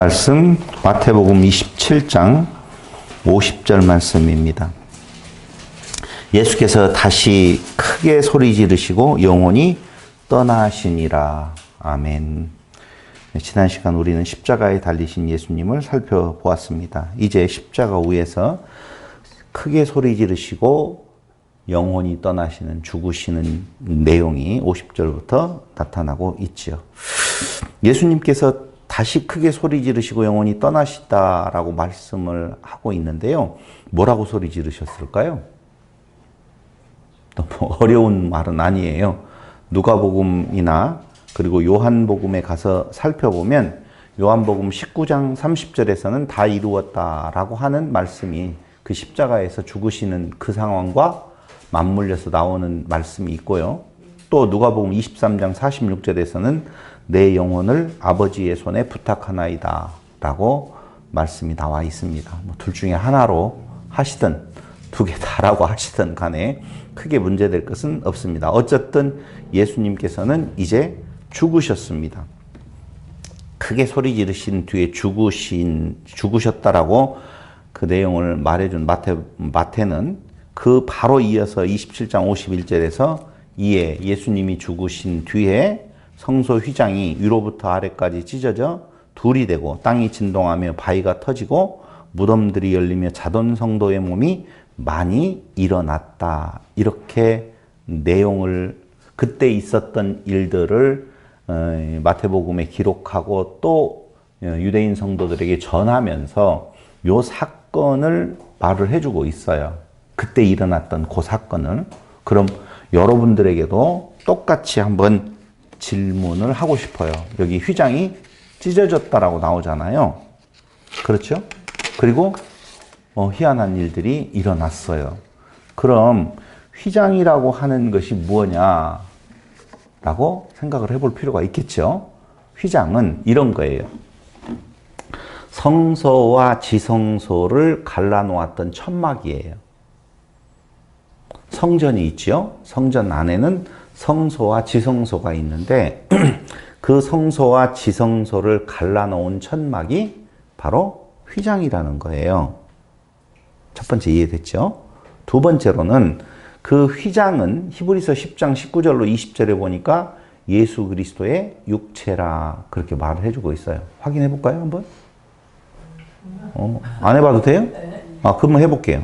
말씀 마태복음 27장 50절 말씀입니다. 예수께서 다시 크게 소리 지르시고 영원히 떠나시니라. 아멘. 지난 시간 우리는 십자가에 달리신 예수님을 살펴보았습니다. 이제 십자가 위에서 크게 소리 지르시고 영원히 떠나시는, 죽으시는 내용이 50절부터 나타나고 있죠. 예수님께서 다시 크게 소리 지르시고 영원히 떠나시다라고 말씀을 하고 있는데요. 뭐라고 소리 지르셨을까요? 너무 어려운 말은 아니에요. 누가복음이나 그리고 요한복음에 가서 살펴보면 요한복음 19장 30절에서는 다 이루었다라고 하는 말씀이 그 십자가에서 죽으시는 그 상황과 맞물려서 나오는 말씀이 있고요. 또 누가복음 23장 46절에서는 내 영혼을 아버지의 손에 부탁하나이다 라고 말씀이 나와 있습니다. 둘 중에 하나로 하시든 두 개 다라고 하시든 간에 크게 문제될 것은 없습니다. 어쨌든 예수님께서는 이제 죽으셨습니다. 크게 소리 지르신 뒤에 죽으셨다라고 그 내용을 말해준 마태는 그 바로 이어서 27장 51절에서 이에 예수님이 죽으신 뒤에 성소 휘장이 위로부터 아래까지 찢어져 둘이 되고 땅이 진동하며 바위가 터지고 무덤들이 열리며 자돈 성도의 몸이 많이 일어났다. 이렇게 내용을 그때 있었던 일들을 마태복음에 기록하고 또 유대인 성도들에게 전하면서 요 사건을 말을 해주고 있어요. 그때 일어났던 그 사건을. 그럼 여러분들에게도 똑같이 한번 질문을 하고 싶어요. 여기 휘장이 찢어졌다라고 나오잖아요. 그렇죠? 그리고 희한한 일들이 일어났어요. 그럼 휘장이라고 하는 것이 무엇냐라고 생각을 해볼 필요가 있겠죠. 휘장은 이런 거예요. 성소와 지성소를 갈라놓았던 천막이에요. 성전이 있죠. 성전 안에는 성소와 지성소가 있는데 그 성소와 지성소를 갈라놓은 천막이 바로 휘장이라는 거예요. 첫 번째 이해됐죠? 두 번째로는 그 휘장은 히브리서 10장 19절로 20절에 보니까 예수 그리스도의 육체라 그렇게 말을 해주고 있어요. 확인해 볼까요, 한번? 안 해봐도 돼요? 그러면 해볼게요.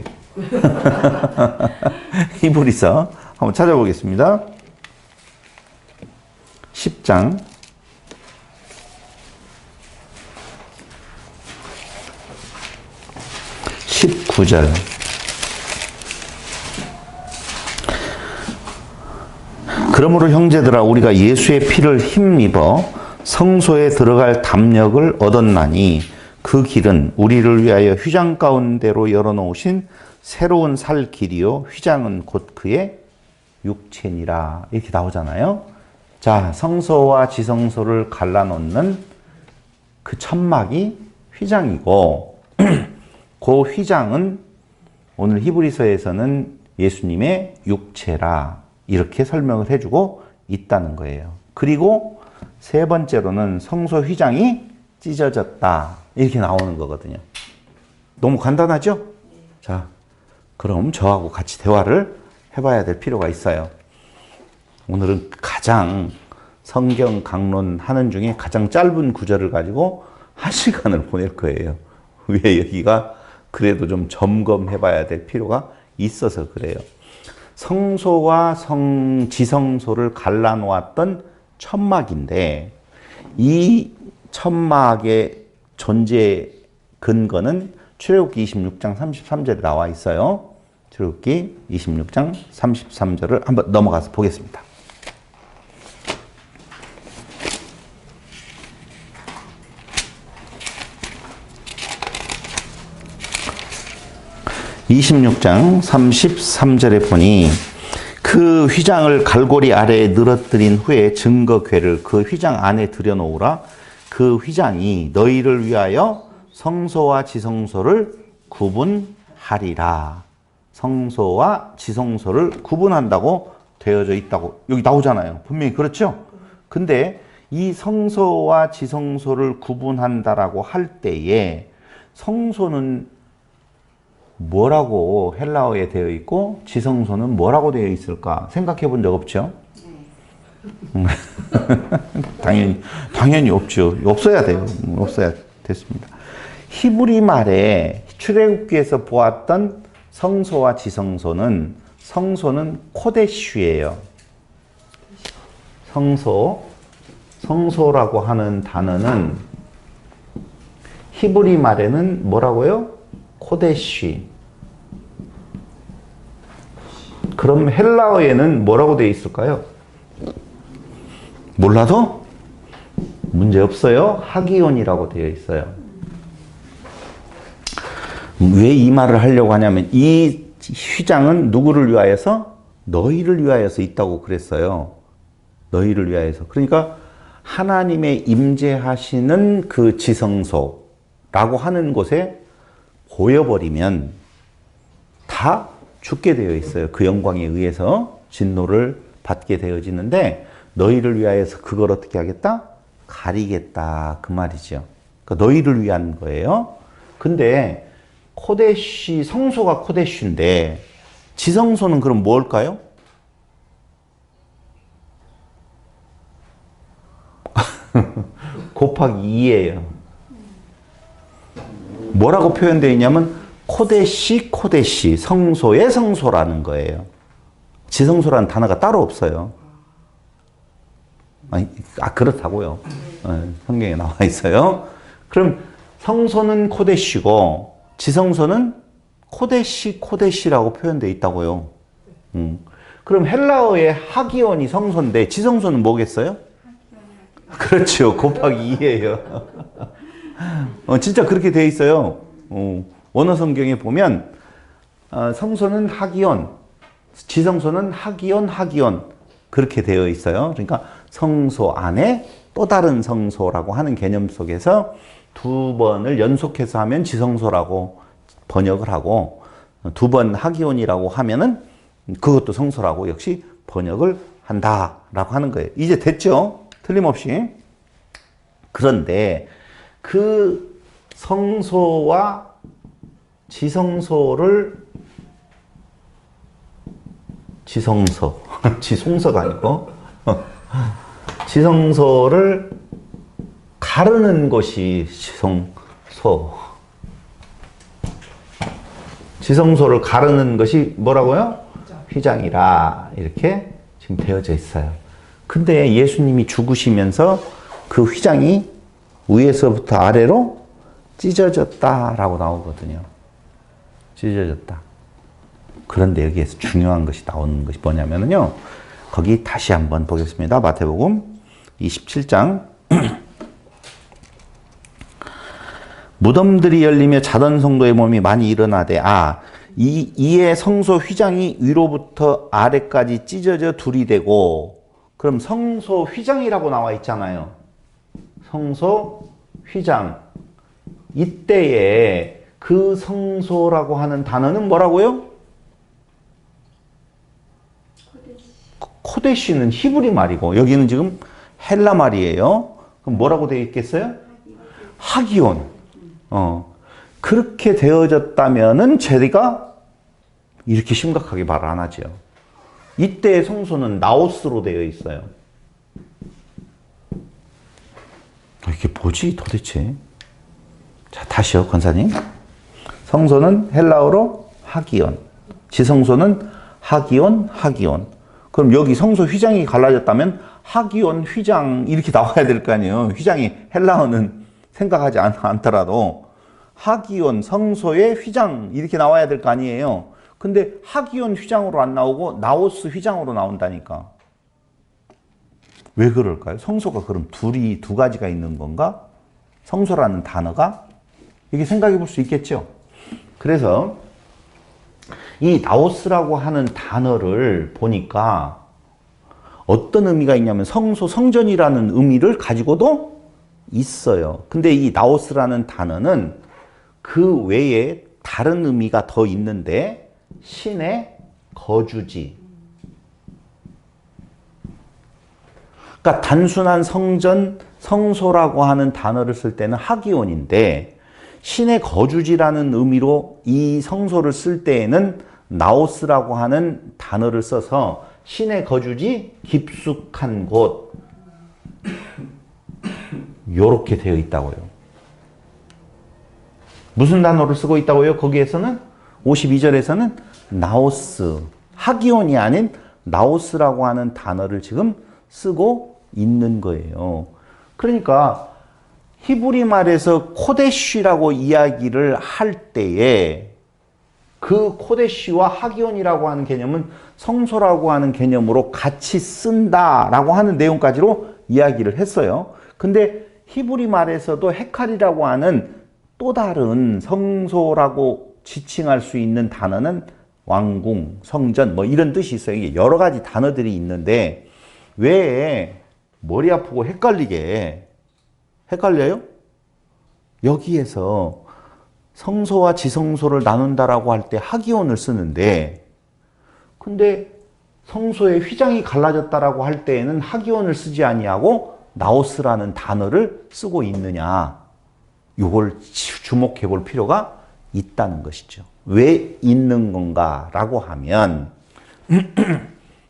히브리서 한번 찾아보겠습니다. 10장 19절. 그러므로 형제들아 우리가 예수의 피를 힘입어 성소에 들어갈 담력을 얻었나니 그 길은 우리를 위하여 휘장 가운데로 열어놓으신 새로운 살 길이요 휘장은 곧 그의 육체니라. 이렇게 나오잖아요. 자, 성소와 지성소를 갈라놓는 그 천막이 휘장이고 그 휘장은 오늘 히브리서에서는 예수님의 육체라 이렇게 설명을 해주고 있다는 거예요. 그리고 세 번째로는 성소 휘장이 찢어졌다 이렇게 나오는 거거든요. 너무 간단하죠? 자, 그럼 저하고 같이 대화를 해봐야 될 필요가 있어요. 오늘은 가장 성경 강론하는 중에 가장 짧은 구절을 가지고 1시간을 보낼 거예요. 왜 여기가 그래도 좀 점검해봐야 될 필요가 있어서 그래요. 성소와 지성소를 갈라놓았던 천막인데 이 천막의 존재 근거는 출애굽기 26장 33절에 나와 있어요. 출애굽기 26장 33절을 한번 넘어가서 보겠습니다. (26장 33절에) 보니 그 휘장을 갈고리 아래에 늘어뜨린 후에 증거궤를 그 휘장 안에 들여놓으라. 그 휘장이 너희를 위하여 성소와 지성소를 구분하리라. 성소와 지성소를 구분한다고 되어져 있다고 여기 나오잖아요. 분명히 그렇죠? 근데 이 성소와 지성소를 구분한다라고 할 때에 성소는 뭐라고 헬라어에 되어 있고 지성소는 뭐라고 되어 있을까 생각해 본 적 없죠? 당연히 없죠. 없어야 돼요. 없어야 됐습니다. 히브리 말에 출애굽기에서 보았던 성소와 지성소는 성소는 코데슈예요. 성소라고 하는 단어는 히브리 말에는 뭐라고요? 코데시. 그럼 헬라어에는 뭐라고 되어 있을까요? 몰라도 문제 없어요. 하기온이라고 되어 있어요. 왜 이 말을 하려고 하냐면 이 휘장은 누구를 위하여서? 너희를 위하여서 있다고 그랬어요. 너희를 위하여서. 그러니까 하나님의 임재하시는 그 지성소라고 하는 곳에 보여버리면 다 죽게 되어 있어요. 그 영광에 의해서 진노를 받게 되어지는데 너희를 위하여서 그걸 어떻게 하겠다? 가리겠다. 그 말이죠. 그러니까 너희를 위한 거예요. 근데 코데시, 성소가 코데시인데 지성소는 그럼 뭘까요? 곱하기 2예요. 뭐라고 표현되어 있냐면 코데시, 성소의 성소라는 거예요. 지성소라는 단어가 따로 없어요. 그렇다고요. 성경에 나와 있어요. 그럼 성소는 코데시고 지성소는 코데시라고 표현되어 있다고요. 그럼 헬라어의 하기온이 성소인데 지성소는 뭐겠어요? 그렇죠. 곱하기 2예요. 진짜 그렇게 되어 있어요. 원어 성경에 보면 성소는 하기온, 지성소는 하기온 그렇게 되어 있어요. 그러니까 성소 안에 또 다른 성소라고 하는 개념 속에서 두 번을 연속해서 하면 지성소라고 번역을 하고 두 번 하기온이라고 하면은 그것도 성소라고 역시 번역을 한다라고 하는 거예요. 이제 됐죠? 틀림없이. 그런데 그 성소와 지성소가 아니고 지성소를 가르는 것이 지성소를 가르는 것이 뭐라고요? 휘장이라 이렇게 지금 되어져 있어요. 근데 예수님이 죽으시면서 그 휘장이 위에서부터 아래로 찢어졌다라고 나오거든요. 찢어졌다. 그런데 여기에서 중요한 것이 나오는 것이 뭐냐면요. 거기 다시 한번 보겠습니다. 마태복음 27장. 무덤들이 열리며 자던 성도의 몸이 많이 일어나되 이에 성소 휘장이 위로부터 아래까지 찢어져 둘이 되고 그럼 성소 휘장이라고 나와 있잖아요. 성소 휘장. 이때에 그 성소라고 하는 단어는 뭐라고요? 코데시는 히브리 말이고 여기는 지금 헬라 말이에요. 그럼 뭐라고 되어 있겠어요? 하기온. 그렇게 되어졌다면은 제가 이렇게 심각하게 말을 안 하죠. 이때의 성소는 나오스로 되어 있어요. 이게 뭐지 도대체? 자, 다시요, 권사님. 성소는 헬라어로 하기온, 지성소는 하기온. 그럼 여기 성소 휘장이 갈라졌다면 하기온, 휘장 이렇게 나와야 될 거 아니에요. 휘장이 헬라어는 생각하지 않더라도 하기온, 성소의 휘장 이렇게 나와야 될 거 아니에요. 근데 하기온 휘장으로 안 나오고 나오스 휘장으로 나온다니까. 왜 그럴까요? 성소가 그럼 두 가지가 있는 건가? 성소라는 단어가? 이게 생각해 볼 수 있겠죠? 그래서 이 나오스라고 하는 단어를 보니까 어떤 의미가 있냐면 성소, 성전이라는 의미를 가지고도 있어요. 근데 이 나오스라는 단어는 그 외에 다른 의미가 더 있는데 신의 거주지. 그러니까 단순한 성전, 성소라고 하는 단어를 쓸 때는 하기온인데 신의 거주지라는 의미로 이 성소를 쓸 때에는 나오스라고 하는 단어를 써서 신의 거주지, 깊숙한 곳 요렇게 되어 있다고요. 무슨 단어를 쓰고 있다고요? 거기에서는 52절에서는 나오스, 하기온이 아닌 나오스라고 하는 단어를 지금 쓰고 있는 거예요. 그러니까 히브리 말에서 코데쉬라고 이야기를 할 때에 그 코데쉬와 하기온이라고 하는 개념은 성소라고 하는 개념으로 같이 쓴다라고 하는 내용까지로 이야기를 했어요. 근데 히브리 말에서도 헤칼이라고 하는 또 다른 성소라고 지칭할 수 있는 단어는 왕궁, 성전 뭐 이런 뜻이 있어요. 이게 여러 가지 단어들이 있는데 왜 머리 아프고 헷갈려요? 여기에서 성소와 지성소를 나눈다라고 할 때 하기온을 쓰는데 근데 성소의 휘장이 갈라졌다라고 할 때에는 하기온을 쓰지 아니하고 나오스라는 단어를 쓰고 있느냐. 이걸 주목해 볼 필요가 있다는 것이죠. 왜 있는 건가라고 하면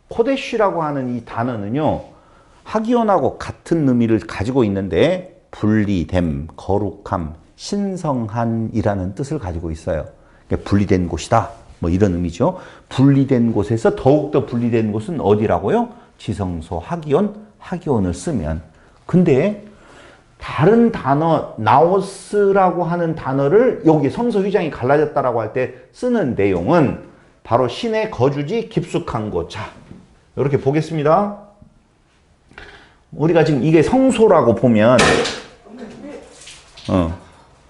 코데쉬라고 하는 이 단어는요. 하기온하고 같은 의미를 가지고 있는데 분리됨, 거룩함, 신성한이라는 뜻을 가지고 있어요. 그러니까 분리된 곳이다. 뭐 이런 의미죠. 분리된 곳에서 더욱더 분리된 곳은 어디라고요? 지성소, 하기온을 쓰면. 근데 다른 단어, 나오스라고 하는 단어를 여기 성소 휘장이 갈라졌다라고 할 때 쓰는 내용은 바로 신의 거주지 깊숙한 곳. 자, 이렇게 보겠습니다. 우리가 지금 이게 성소라고 보면,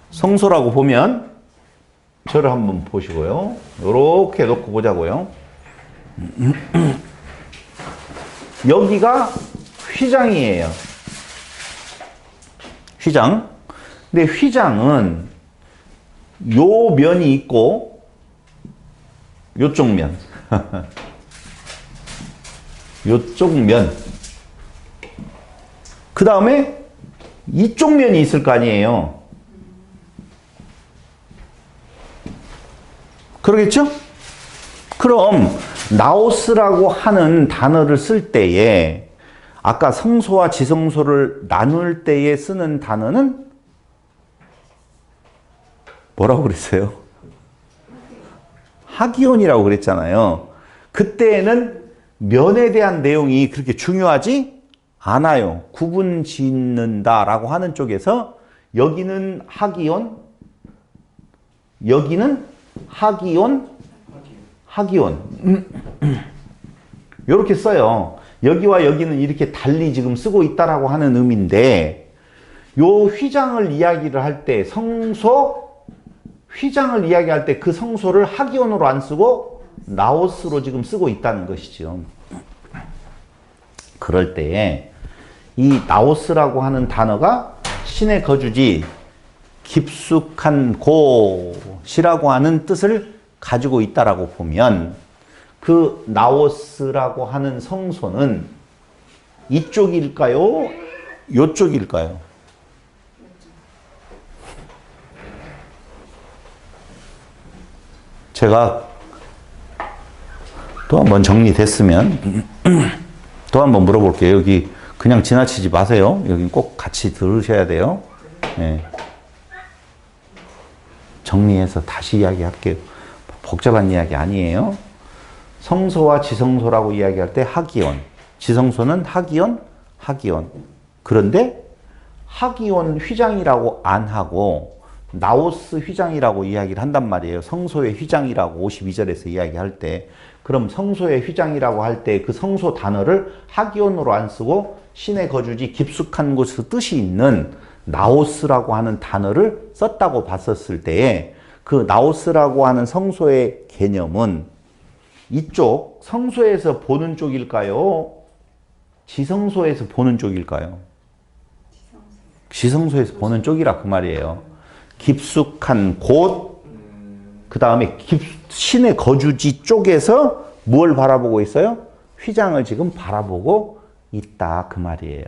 성소라고 보면, 저를 한번 보시고요. 이렇게 놓고 보자고요. 여기가 휘장이에요. 휘장. 근데 휘장은 요 면이 있고 요쪽 면. 요쪽 면. 그 다음에 이쪽 면이 있을 거 아니에요. 그러겠죠? 그럼 나오스라고 하는 단어를 쓸 때에 아까 성소와 지성소를 나눌 때에 쓰는 단어는 뭐라고 그랬어요? 하기온이라고 그랬잖아요. 그때는 면에 대한 내용이 그렇게 중요하지 않아요. 구분 짓는다라고 하는 쪽에서 여기는 하기온, 여기는 하기온. 이렇게 써요. 여기와 여기는 이렇게 달리 지금 쓰고 있다라고 하는 의미인데 요 휘장을 이야기를 할 때 성소 휘장을 이야기할 때 그 성소를 하기온으로 안 쓰고 나오스로 지금 쓰고 있다는 것이죠. 그럴 때에 이 나오스라고 하는 단어가 신의 거주지 깊숙한 곳이라고 하는 뜻을 가지고 있다라고 보면 그 나오스라고 하는 성소는 이쪽일까요? 이쪽일까요? 제가 또 한번 정리됐으면 또 한번 물어볼게요. 여기 그냥 지나치지 마세요. 여기 꼭 같이 들으셔야 돼요. 네. 정리해서 다시 이야기할게요. 복잡한 이야기 아니에요. 성소와 지성소라고 이야기할 때 하기온, 지성소는 하기온. 그런데 하기온 휘장이라고 안 하고 나오스 휘장이라고 이야기를 한단 말이에요. 성소의 휘장이라고 52절에서 이야기할 때. 그럼 성소의 휘장이라고 할 때 그 성소 단어를 하기온으로 안 쓰고 신의 거주지 깊숙한 곳에서 뜻이 있는 나오스라고 하는 단어를 썼다고 봤었을 때에 그 나오스라고 하는 성소의 개념은 이쪽 성소에서 보는 쪽일까요? 지성소에서 보는 쪽일까요? 지성소에서 보는 쪽이라 그 말이에요. 깊숙한 곳, 그 다음에 신의 거주지 쪽에서 뭘 바라보고 있어요? 휘장을 지금 바라보고 있다 그 말이에요.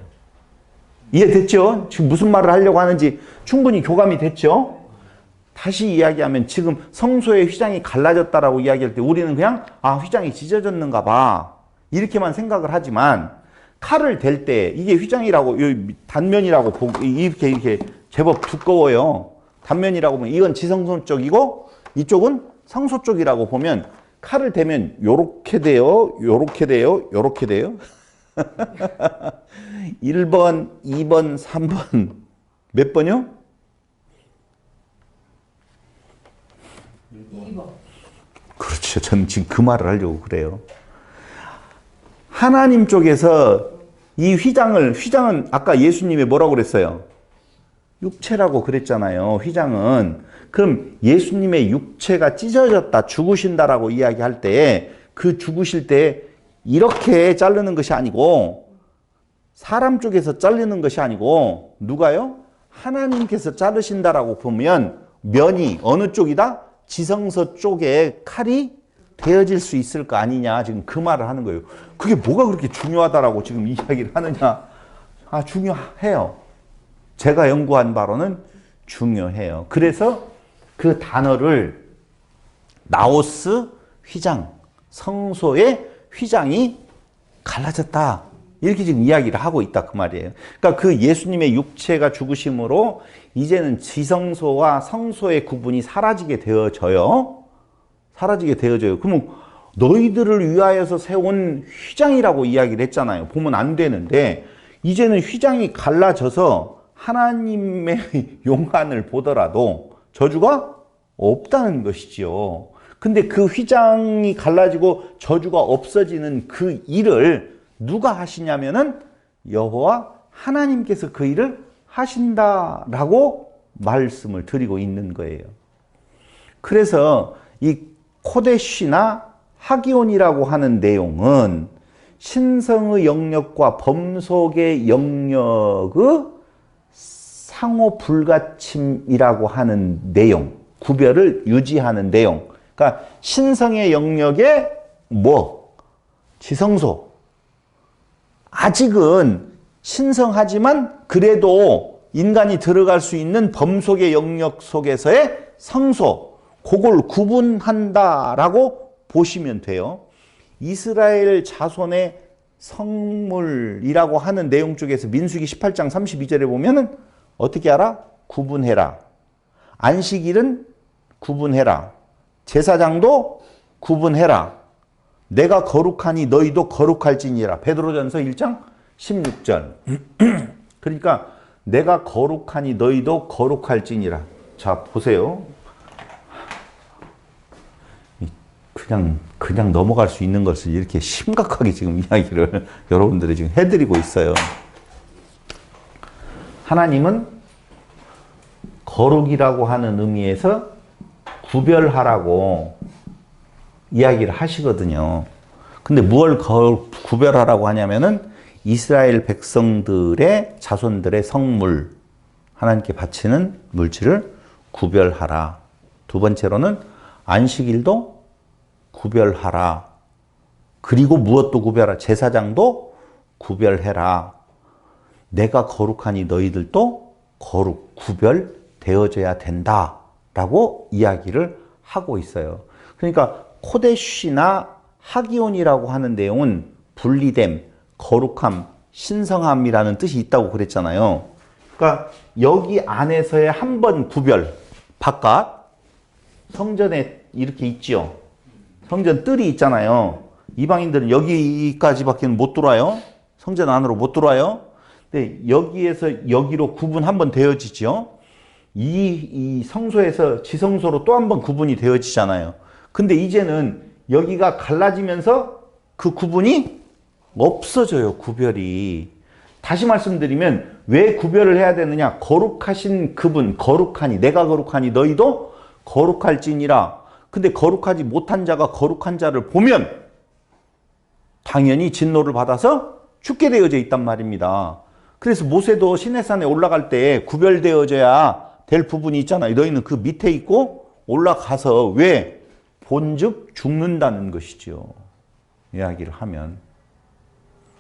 이해됐죠? 지금 무슨 말을 하려고 하는지 충분히 교감이 됐죠? 다시 이야기하면 지금 성소의 휘장이 갈라졌다라고 이야기할 때 우리는 그냥 휘장이 찢어졌는가 봐 이렇게만 생각을 하지만 칼을 댈 때 이게 휘장이라고 단면이라고 보고 이렇게 제법 두꺼워요. 단면이라고 보면 이건 지성소 쪽이고 이쪽은 성소 쪽이라고 보면 칼을 대면 요렇게 돼요. 요렇게 돼요. 요렇게 돼요. 1번, 2번, 3번 몇 번이요? 2번. 그렇죠. 저는 지금 그 말을 하려고 그래요. 하나님 쪽에서 이 휘장은 아까 예수님이 뭐라고 그랬어요? 육체라고 그랬잖아요. 휘장은. 그럼 예수님의 육체가 찢어졌다, 죽으신다라고 이야기할 때 그 죽으실 때 이렇게 자르는 것이 아니고 사람 쪽에서 자르는 것이 아니고 누가요? 하나님께서 자르신다라고 보면 면이 어느 쪽이다? 지성소 쪽에 칼이 되어질 수 있을 거 아니냐 지금 그 말을 하는 거예요. 그게 뭐가 그렇게 중요하다라고 지금 이야기를 하느냐? 중요해요. 제가 연구한 바로는 중요해요. 그래서 그 단어를 나오스 휘장, 성소의 휘장이 갈라졌다. 이렇게 지금 이야기를 하고 있다 그 말이에요. 그러니까 그 예수님의 육체가 죽으심으로 이제는 지성소와 성소의 구분이 사라지게 되어져요. 사라지게 되어져요. 그러면 너희들을 위하여서 세운 휘장이라고 이야기를 했잖아요. 보면 안 되는데 이제는 휘장이 갈라져서 하나님의 용안을 보더라도 저주가 없다는 것이지요. 근데 그 휘장이 갈라지고 저주가 없어지는 그 일을 누가 하시냐면은 여호와 하나님께서 그 일을 하신다라고 말씀을 드리고 있는 거예요. 그래서 이 코데시나 하기온이라고 하는 내용은 신성의 영역과 범속의 영역의 상호 불가침이라고 하는 내용, 구별을 유지하는 내용. 그러니까 신성의 영역에 지성소. 아직은 신성하지만 그래도 인간이 들어갈 수 있는 범속의 영역 속에서의 성소. 그걸 구분한다라고 보시면 돼요. 이스라엘 자손의 성물이라고 하는 내용 쪽에서 민수기 18장 32절에 보면은 어떻게 알아? 구분해라. 안식일은 구분해라. 제사장도 구분해라. 내가 거룩하니 너희도 거룩할지니라. 베드로전서 1장 16절. 그러니까 내가 거룩하니 너희도 거룩할지니라. 자, 보세요. 그냥 넘어갈 수 있는 것을 이렇게 심각하게 지금 이야기를 여러분들이 지금 해드리고 있어요. 하나님은 거룩이라고 하는 의미에서 구별하라고 이야기를 하시거든요. 근데 무엇을 구별하라고 하냐면은 이스라엘 백성들의 자손들의 성물, 하나님께 바치는 물질을 구별하라. 두 번째로는 안식일도 구별하라. 그리고 무엇도 구별하라. 제사장도 구별해라. 내가 거룩하니 너희들도 구별되어져야 된다. 라고 이야기를 하고 있어요. 그러니까 코데시나 하기온이라고 하는 내용은 분리됨, 거룩함, 신성함이라는 뜻이 있다고 그랬잖아요. 그러니까 여기 안에서의 한 번 구별, 바깥 성전에 이렇게 있지요. 성전 뜰이 있잖아요. 이방인들은 여기까지밖에 못 들어와요. 성전 안으로 못 들어와요. 근데 여기에서 여기로 구분 한 번 되어지죠. 이 성소에서 지성소로 또 한 번 구분이 되어지잖아요. 근데 이제는 여기가 갈라지면서 그 구분이 없어져요. 구별이. 다시 말씀드리면 왜 구별을 해야 되느냐? 거룩하신 그분, 거룩하니, 내가 거룩하니 너희도 거룩할지니라. 근데 거룩하지 못한 자가 거룩한 자를 보면 당연히 진노를 받아서 죽게 되어져 있단 말입니다. 그래서 모세도 시내산에 올라갈 때 구별되어져야 될 부분이 있잖아요. 너희는 그 밑에 있고 올라가서 왜? 본즉 죽는다는 것이죠. 이야기를 하면.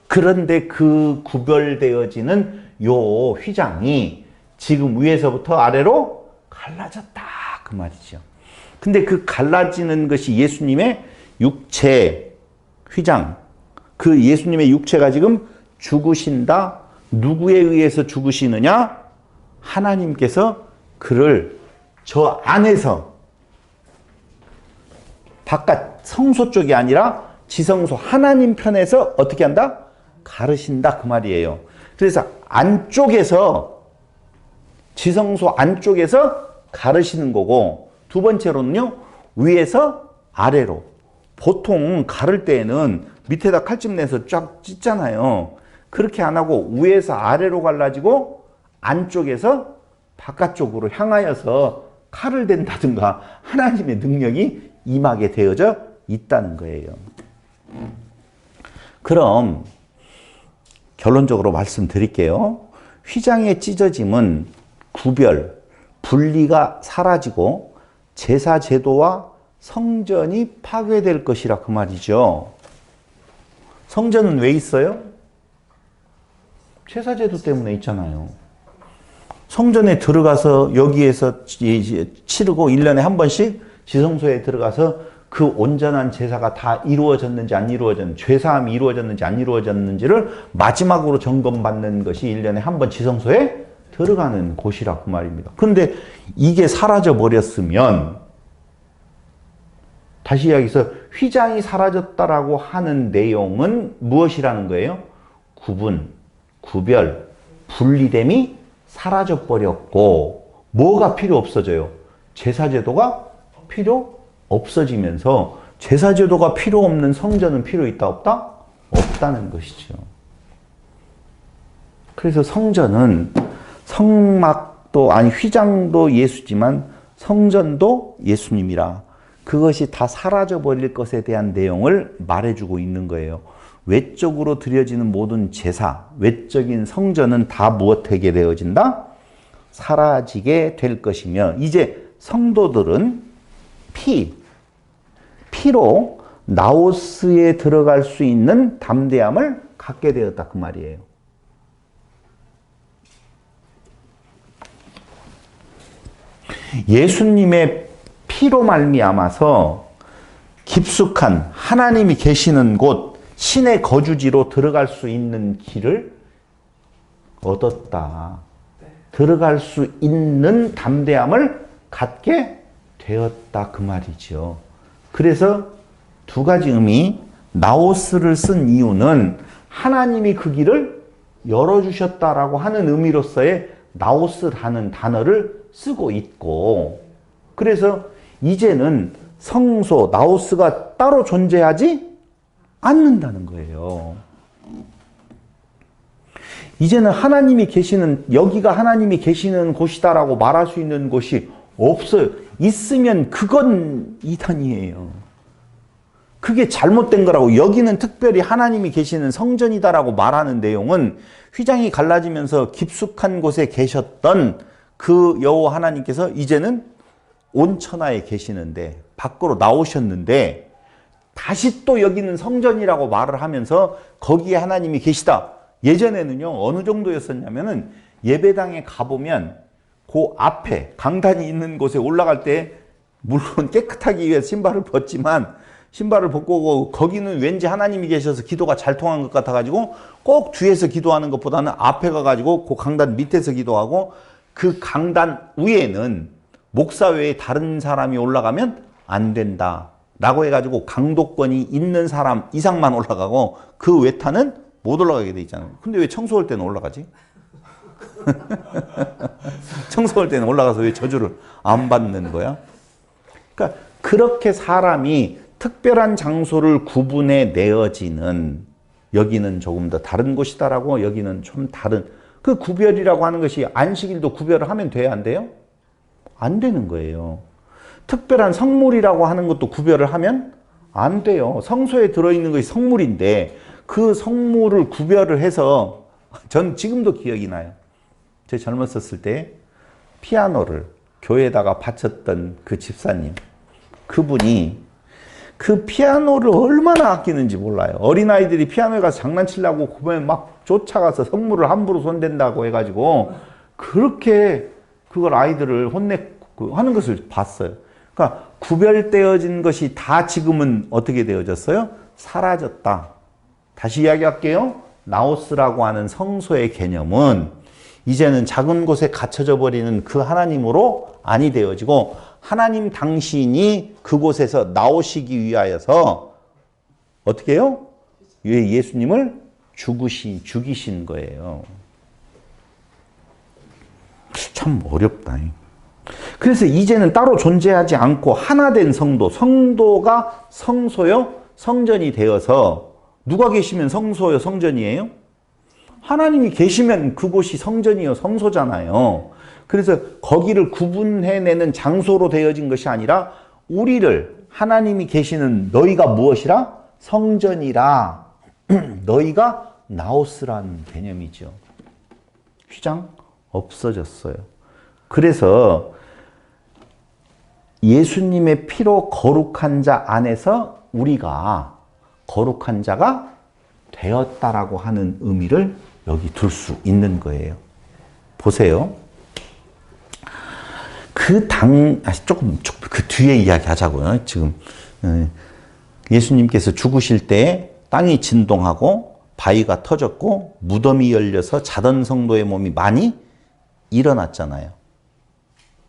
그런데 그 구별되어지는 요 휘장이 지금 위에서부터 아래로 갈라졌다 그 말이죠. 근데 그 갈라지는 것이 예수님의 육체 휘장, 그 예수님의 육체가 지금 죽으신다. 누구에 의해서 죽으시느냐? 하나님께서 그를 저 안에서 바깥 성소 쪽이 아니라 지성소 하나님 편에서 어떻게 한다? 가르신다 그 말이에요. 그래서 안쪽에서 지성소 안쪽에서 가르시는 거고, 두 번째로는요 위에서 아래로. 보통 가를 때에는 밑에다 칼집 내서 쫙 찢잖아요. 그렇게 안 하고 위에서 아래로 갈라지고 안쪽에서 바깥쪽으로 향하여서 칼을 댄다든가 하나님의 능력이 임하게 되어져 있다는 거예요. 그럼 결론적으로 말씀드릴게요. 휘장의 찢어짐은 구별, 분리가 사라지고 제사 제도와 성전이 파괴될 것이라 그 말이죠. 성전은 왜 있어요? 제사 제도 때문에 있잖아요. 성전에 들어가서 여기에서 치르고 1년에 한 번씩 지성소에 들어가서 그 온전한 제사가 다 이루어졌는지 안 이루어졌는지, 죄사함이 이루어졌는지 안 이루어졌는지를 마지막으로 점검받는 것이 1년에 한 번 지성소에 들어가는 곳이라 그 말입니다. 그런데 이게 사라져 버렸으면, 다시 이야기해서 휘장이 사라졌다라고 하는 내용은 무엇이라는 거예요? 구분, 구별, 분리됨이 사라져 버렸고, 뭐가 필요 없어져요? 제사제도가 필요 없어지면서, 제사제도가 필요 없는 성전은 필요 있다 없다? 없다는 것이죠. 그래서 성전은 성막도 아니 휘장도 예수지만 성전도 예수님이라, 그것이 다 사라져 버릴 것에 대한 내용을 말해주고 있는 거예요. 외적으로 드려지는 모든 제사, 외적인 성전은 다 무엇하게 되어진다? 사라지게 될 것이며, 이제 성도들은 피로 나오스에 들어갈 수 있는 담대함을 갖게 되었다 그 말이에요. 예수님의 피로 말미암아서 깊숙한 하나님이 계시는 곳, 신의 거주지로 들어갈 수 있는 길을 얻었다. 들어갈 수 있는 담대함을 갖게 되었다 그 말이죠. 그래서 두 가지 의미, 나오스를 쓴 이유는 하나님이 그 길을 열어주셨다라고 하는 의미로서의 나오스라는 단어를 쓰고 있고, 그래서 이제는 성소, 나오스가 따로 존재하지 않는다는 거예요. 이제는 하나님이 계시는, 여기가 하나님이 계시는 곳이다라고 말할 수 있는 곳이 없어요. 있으면 그건 이단이에요. 그게 잘못된 거라고. 여기는 특별히 하나님이 계시는 성전이다라고 말하는 내용은 휘장이 갈라지면서 깊숙한 곳에 계셨던 그 여호와 하나님께서 이제는 온 천하에 계시는데, 밖으로 나오셨는데, 다시 또 여기는 성전이라고 말을 하면서 거기에 하나님이 계시다. 예전에는요 어느 정도였었냐면은, 예배당에 가보면 그 앞에 강단이 있는 곳에 올라갈 때 물론 깨끗하기 위해서 신발을 벗지만, 신발을 벗고 거기는 왠지 하나님이 계셔서 기도가 잘 통한 것 같아가지고 꼭 뒤에서 기도하는 것보다는 앞에 가가지고 그 강단 밑에서 기도하고, 그 강단 위에는 목사 외에 다른 사람이 올라가면 안 된다 라고 해가지고 강도권이 있는 사람 이상만 올라가고 그 외타는 못 올라가게 돼 있잖아요. 근데 왜 청소할 때는 올라가지? 청소할 때는 올라가서 왜 저주를 안 받는 거야? 그러니까 그렇게 사람이 특별한 장소를 구분해 내어지는, 여기는 조금 더 다른 곳이다라고, 여기는 좀 다른, 그 구별이라고 하는 것이 안식일도 구별을 하면 돼야 안 돼요? 안 되는 거예요. 특별한 성물이라고 하는 것도 구별을 하면 안 돼요. 성소에 들어있는 것이 성물인데 그 성물을 구별을 해서, 전 지금도 기억이 나요. 제가 젊었을 때 피아노를 교회에다가 바쳤던 그 집사님, 그분이 그 피아노를 얼마나 아끼는지 몰라요. 어린아이들이 피아노에 가서 장난치려고 보면 막 쫓아가서 선물을 함부로 손댄다고 해가지고 그렇게 그걸 아이들을 하는 것을 봤어요. 그러니까 구별되어진 것이 다 지금은 어떻게 되어졌어요? 사라졌다. 다시 이야기할게요. 나오스라고 하는 성소의 개념은 이제는 작은 곳에 갇혀져 버리는 그 하나님으로 아니 되어지고 하나님 당신이 그곳에서 나오시기 위하여서 어떻게 해요? 예수님을 죽이신 거예요. 참 어렵다. 그래서 이제는 따로 존재하지 않고 하나 된 성도가 성소요, 성전이 되어서 누가 계시면 성소요, 성전이에요? 하나님이 계시면 그곳이 성전이요, 성소잖아요. 그래서 거기를 구분해내는 장소로 되어진 것이 아니라 우리를 하나님이 계시는 너희가 무엇이라? 성전이라. 너희가 나오스라는 개념이죠. 휘장 없어졌어요. 그래서 예수님의 피로 거룩한 자 안에서 우리가 거룩한 자가 되었다라고 하는 의미를 여기 둘 수 있는 거예요. 보세요. 조금 그 뒤에 이야기 하자고요. 지금 예수님께서 죽으실 때 땅이 진동하고 바위가 터졌고 무덤이 열려서 자던 성도의 몸이 많이 일어났잖아요.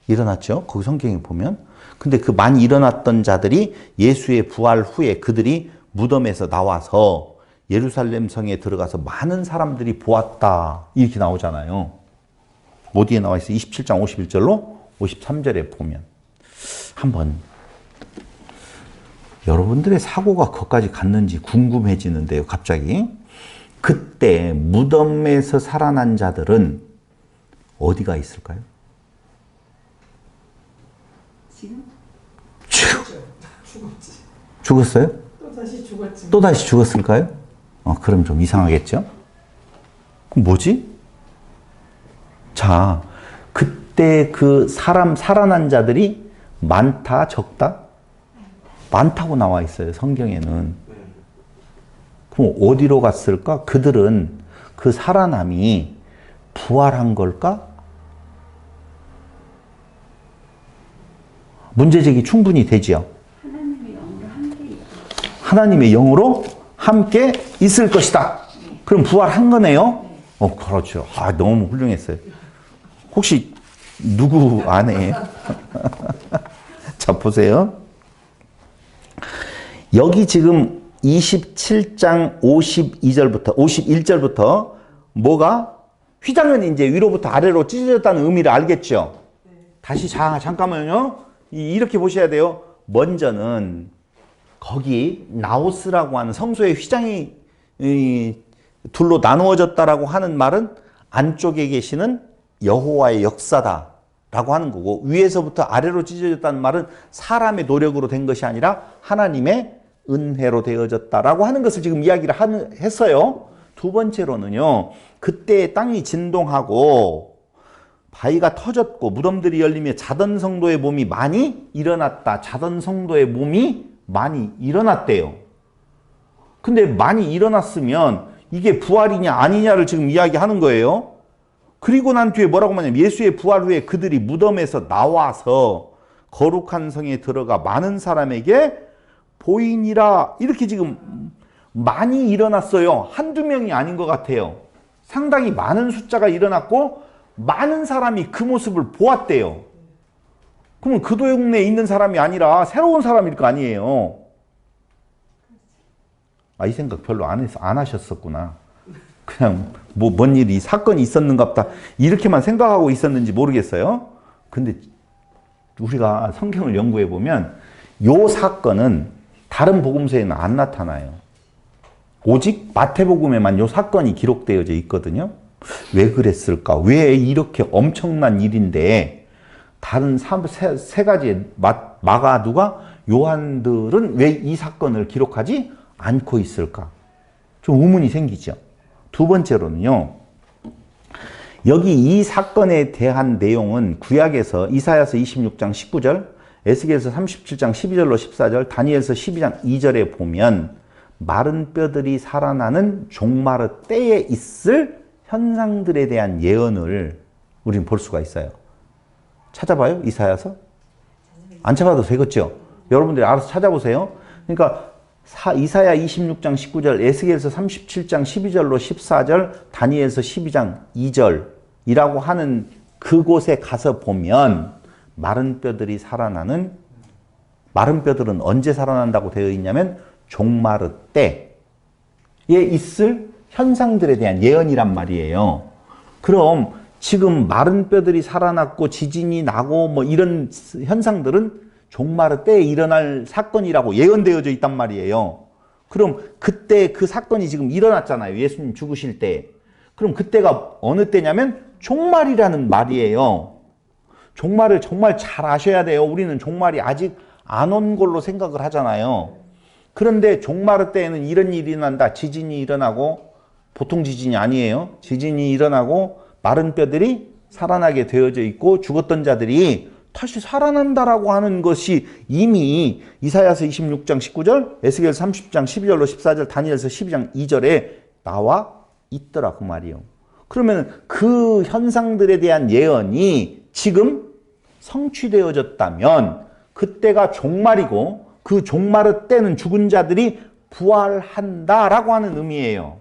일어났죠? 거기 성경에 보면. 근데 그 많이 일어났던 자들이 예수의 부활 후에 그들이 무덤에서 나와서 예루살렘 성에 들어가서 많은 사람들이 보았다. 이렇게 나오잖아요. 어디에 나와 있어요? 27장 51절로 53절에 보면. 한번 여러분들의 사고가 거기까지 갔는지 궁금해지는데요. 갑자기. 그때 무덤에서 살아난 자들은 어디가 있을까요? 지금? 죽었지. 죽었어요? 또 다시 죽었지. 또 다시 죽었을까요? 그럼 좀 이상하겠죠? 그럼 뭐지? 자, 그때 그 살아난 자들이 많다, 적다? 많다고 나와 있어요, 성경에는. 그럼 어디로 갔을까? 그들은 그 살아남이 부활한 걸까? 문제제기 충분히 되지요. 하나님의 영으로 함께 있을 것이다. 그럼 부활한 거네요. 그렇죠. 너무 훌륭했어요. 혹시 누구 아내예요? 자, 보세요. 여기 지금 27장 51절부터 뭐가? 휘장은 이제 위로부터 아래로 찢어졌다는 의미를 알겠죠? 다시 잠깐만요. 이렇게 보셔야 돼요. 먼저는 거기 나오스라고 하는 성소의 휘장이 둘로 나누어졌다라고 하는 말은 안쪽에 계시는 여호와의 역사다라고 하는 거고, 위에서부터 아래로 찢어졌다는 말은 사람의 노력으로 된 것이 아니라 하나님의 은혜로 되어졌다라고 하는 것을 지금 이야기를 했어요. 두 번째로는요, 그때 땅이 진동하고 바위가 터졌고 무덤들이 열리며 자던 성도의 몸이 많이 일어났다. 자던 성도의 몸이 많이 일어났대요. 근데 많이 일어났으면 이게 부활이냐 아니냐를 지금 이야기하는 거예요. 그리고 난 뒤에 뭐라고 하냐면 예수의 부활 후에 그들이 무덤에서 나와서 거룩한 성에 들어가 많은 사람에게 보이니라. 이렇게 지금 많이 일어났어요. 한두 명이 아닌 것 같아요. 상당히 많은 숫자가 일어났고 많은 사람이 그 모습을 보았대요. 그러면 그 동네에 있는 사람이 아니라 새로운 사람일 거 아니에요. 이 생각 별로 안 하셨었구나. 그냥 뭔 일이 사건이 있었는갑다 이렇게만 생각하고 있었는지 모르겠어요. 근데 우리가 성경을 연구해 보면 요 사건은 다른 복음서에는 안 나타나요. 오직 마태복음에만 요 사건이 기록되어져 있거든요. 왜 그랬을까? 왜 이렇게 엄청난 일인데 다른 세 가지의 마가, 누가, 요한들은 왜 이 사건을 기록하지 않고 있을까? 좀 의문이 생기죠. 두 번째로는요, 여기 이 사건에 대한 내용은 구약에서 이사야서 26장 19절, 에스겔서 37장 12절로 14절, 다니엘서 12장 2절에 보면 마른 뼈들이 살아나는 종마르 때에 있을 현상들에 대한 예언을 우리는 볼 수가 있어요. 찾아봐요? 이사야서? 안 찾아봐도 되겠죠? 여러분들이 알아서 찾아보세요. 그러니까 이사야 26장 19절, 에스겔서 37장 12절로 14절, 다니엘서 12장 2절이라고 하는 그곳에 가서 보면 마른 뼈들이 살아나는, 마른 뼈들은 언제 살아난다고 되어 있냐면 종마르 때에 있을 현상들에 대한 예언이란 말이에요. 그럼 지금 마른 뼈들이 살아났고 지진이 나고 뭐 이런 현상들은 종마르 때에 일어날 사건이라고 예언되어져 있단 말이에요. 그럼 그때 그 사건이 지금 일어났잖아요. 예수님 죽으실 때. 그럼 그때가 어느 때냐면 종말이라는 말이에요. 종말을 정말 잘 아셔야 돼요. 우리는 종말이 아직 안 온 걸로 생각을 하잖아요. 그런데 종마르 때에는 이런 일이 일어난다. 지진이 일어나고, 보통 지진이 아니에요. 지진이 일어나고 마른 뼈들이 살아나게 되어져 있고 죽었던 자들이 다시 살아난다라고 하는 것이 이미 이사야서 26장 19절, 에스겔 30장 12절로 14절, 다니엘서 12장 2절에 나와 있더라고 말이에요. 그러면 그 현상들에 대한 예언이 지금 성취되어졌다면 그때가 종말이고 그 종말의 때는 죽은 자들이 부활한다라고 하는 의미예요.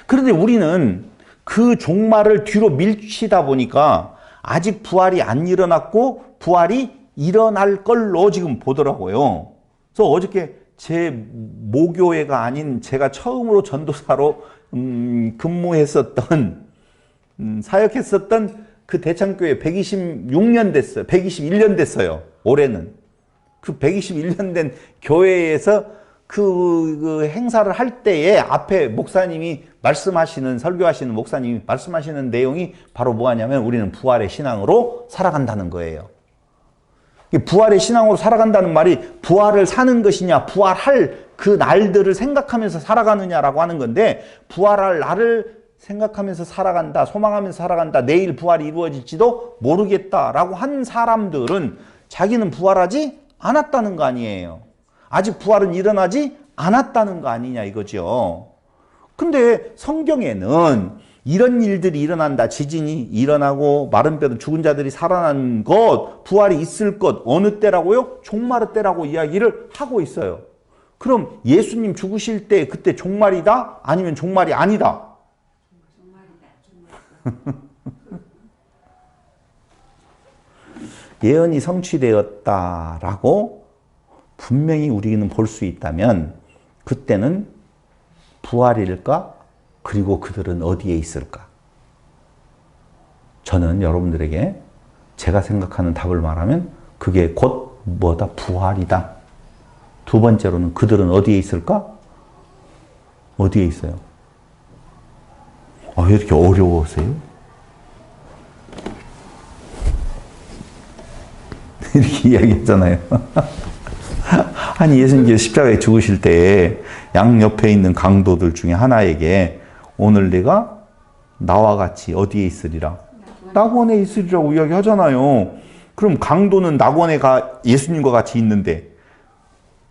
그런데 우리는 그 종말을 뒤로 밀치다 보니까 아직 부활이 안 일어났고 부활이 일어날 걸로 지금 보더라고요. 그래서 어저께 제 모교회가 아닌 제가 처음으로 전도사로 근무했었던 사역했었던 그 대창교회 126년 됐어요. 121년 됐어요. 올해는. 그 121년 된 교회에서 그 행사를 할 때에 앞에 목사님이 말씀하시는, 설교하시는 목사님이 말씀하시는 내용이 바로 뭐하냐면 우리는 부활의 신앙으로 살아간다는 거예요. 부활의 신앙으로 살아간다는 말이 부활을 사는 것이냐, 부활할 그 날들을 생각하면서 살아가느냐라고 하는 건데, 부활할 날을 생각하면서 살아간다, 소망하면서 살아간다, 내일 부활이 이루어질지도 모르겠다라고 한 사람들은 자기는 부활하지 않았다는 거 아니에요. 아직 부활은 일어나지 않았다는 거 아니냐 이거죠. 근데 성경에는 이런 일들이 일어난다. 지진이 일어나고 마른 뼈도 죽은 자들이 살아난 것, 부활이 있을 것, 어느 때라고요? 종말의 때라고 이야기를 하고 있어요. 그럼 예수님 죽으실 때 그때 종말이다? 아니면 종말이 아니다? 예언이 성취되었다라고 분명히 우리는 볼 수 있다면 그때는 부활일까? 그리고 그들은 어디에 있을까? 저는 여러분들에게 제가 생각하는 답을 말하면 그게 곧 뭐다? 부활이다. 두 번째로는 그들은 어디에 있을까? 어디에 있어요? 왜 이렇게 어려워하세요? 이렇게 이야기했잖아요. 아니 예수님께서 십자가에 죽으실 때 양옆에 있는 강도들 중에 하나에게 오늘 내가 나와 같이 어디에 있으리라? 낙원에 있으리라고 이야기하잖아요. 그럼 강도는 낙원에 예수님과 같이 있는데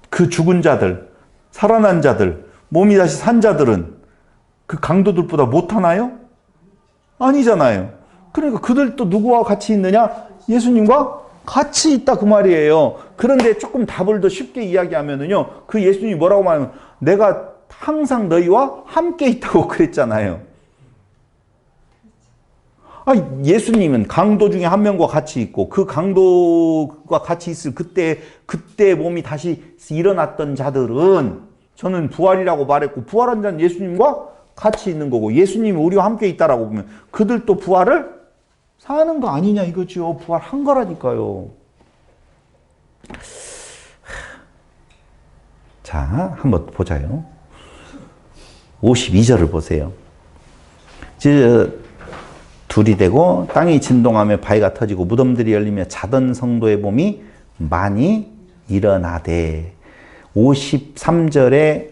그 죽은 자들, 살아난 자들, 몸이 다시 산 자들은 그 강도들보다 못하나요? 아니잖아요. 그러니까 그들도 누구와 같이 있느냐? 예수님과 같이 있다 그 말이에요. 그런데 조금 답을 더 쉽게 이야기하면은요, 그 예수님이 뭐라고 말하면 내가 항상 너희와 함께 있다고 그랬잖아요. 예수님은 강도 중에 한 명과 같이 있고 그 강도가 같이 있을 그때 몸이 다시 일어났던 자들은 저는 부활이라고 말했고 부활한 자는 예수님과 같이 있는 거고 예수님이 우리와 함께 있다라고 보면 그들도 부활을 사는 거 아니냐 이거죠. 부활한 거라니까요. 자, 한번 보자요. 52절을 보세요. 둘이 되고 땅이 진동하며 바위가 터지고 무덤들이 열리며 자던 성도의 몸이 많이 일어나되 52절에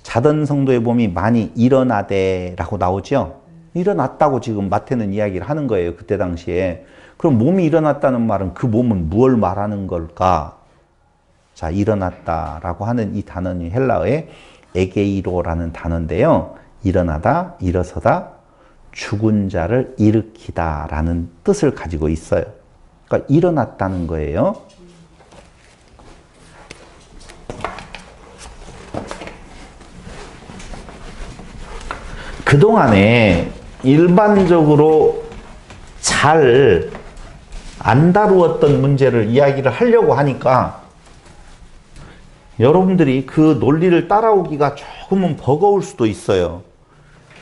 자던 성도의 몸이 많이 일어나되 라고 나오죠. 일어났다고 지금 마태는 이야기를 하는 거예요. 그때 당시에. 그럼 몸이 일어났다는 말은 그 몸은 무엇을 말하는 걸까? 자, 일어났다라고 하는 이 단어는 헬라어의 에게이로라는 단어인데요. 일어나다, 일어서다, 죽은 자를 일으키다라는 뜻을 가지고 있어요. 그러니까 일어났다는 거예요. 그동안에 일반적으로 잘 안 다루었던 문제를 이야기를 하려고 하니까 여러분들이 그 논리를 따라오기가 조금은 버거울 수도 있어요.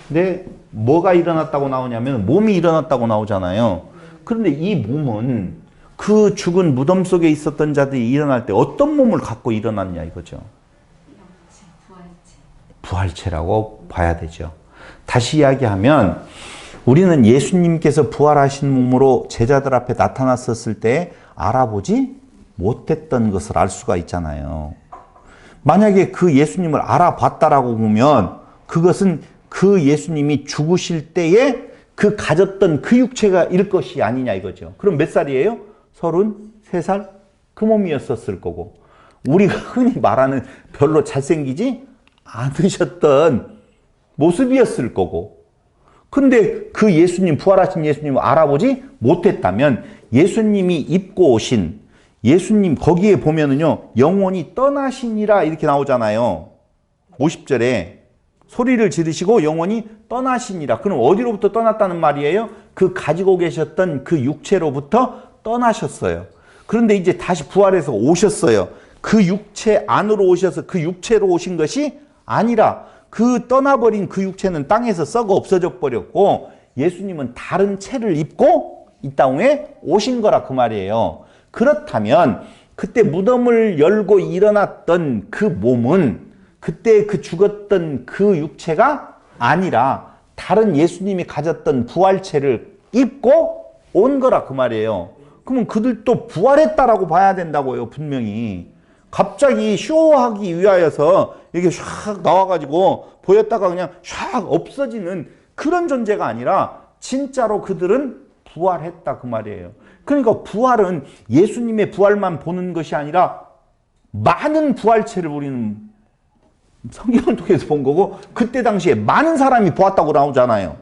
근데 뭐가 일어났다고 나오냐면 몸이 일어났다고 나오잖아요. 그런데 이 몸은 그 죽은 무덤 속에 있었던 자들이 일어날 때 어떤 몸을 갖고 일어났냐 이거죠. 부활체라고 봐야 되죠. 다시 이야기하면 우리는 예수님께서 부활하신 몸으로 제자들 앞에 나타났었을 때 알아보지 못했던 것을 알 수가 있잖아요. 만약에 그 예수님을 알아봤다라고 보면 그것은 그 예수님이 죽으실 때에 그 가졌던 그 육체가 일 것이 아니냐 이거죠. 그럼 몇 살이에요? 33살? 그 몸이었었을 거고 우리가 흔히 말하는 별로 잘생기지 않으셨던 모습이었을 거고 근데 그 예수님, 부활하신 예수님을 알아보지 못했다면 예수님이 입고 오신 예수님 거기에 보면은요 영원히 떠나시니라 이렇게 나오잖아요. 50절에 소리를 지르시고 영원히 떠나시니라. 그럼 어디로부터 떠났다는 말이에요? 그 가지고 계셨던 그 육체로부터 떠나셨어요. 그런데 이제 다시 부활해서 오셨어요. 그 육체 안으로 오셔서 그 육체로 오신 것이 아니라 그 떠나버린 그 육체는 땅에서 썩어 없어져 버렸고 예수님은 다른 체를 입고 이 땅에 오신 거라 그 말이에요. 그렇다면 그때 무덤을 열고 일어났던 그 몸은 그때 그 죽었던 그 육체가 아니라 다른 예수님이 가졌던 부활체를 입고 온 거라 그 말이에요. 그러면 그들도 부활했다라고 봐야 된다고요. 분명히. 갑자기 쇼하기 위하여서 이렇게 샥 나와가지고 보였다가 그냥 샥 없어지는 그런 존재가 아니라 진짜로 그들은 부활했다 그 말이에요. 그러니까 부활은 예수님의 부활만 보는 것이 아니라 많은 부활체를 우리는 성경을 통해서 본 거고 그때 당시에 많은 사람이 보았다고 나오잖아요.